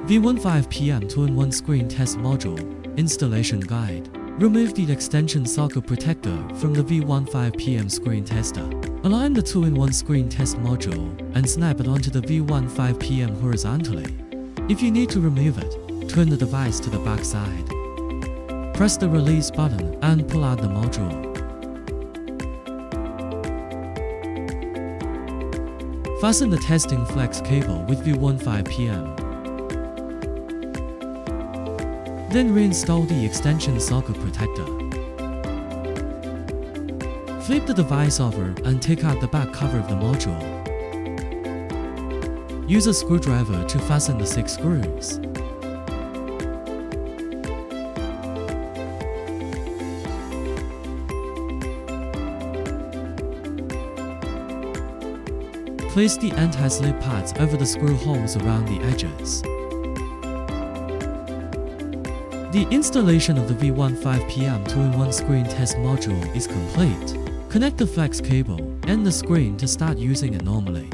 V15PM 2-in-1 Screen Test Module Installation Guide. Remove the extension socket protector from the V15PM screen tester. Align the 2-in-1 screen test module and snap it onto the V15PM horizontally. If you need to remove it, turn the device to the back side. Press the release button and pull out the module. Fasten the testing flex cable with V15PM. Then reinstall the extension socket protector. Flip the device over and take out the back cover of the module. Use a screwdriver to fasten the 6 screws. Place the anti-slip pads over the screw holes around the edges. The installation of the V15PM 2-in-1 screen test module is complete. Connect the flex cable and the screen to start using it normally.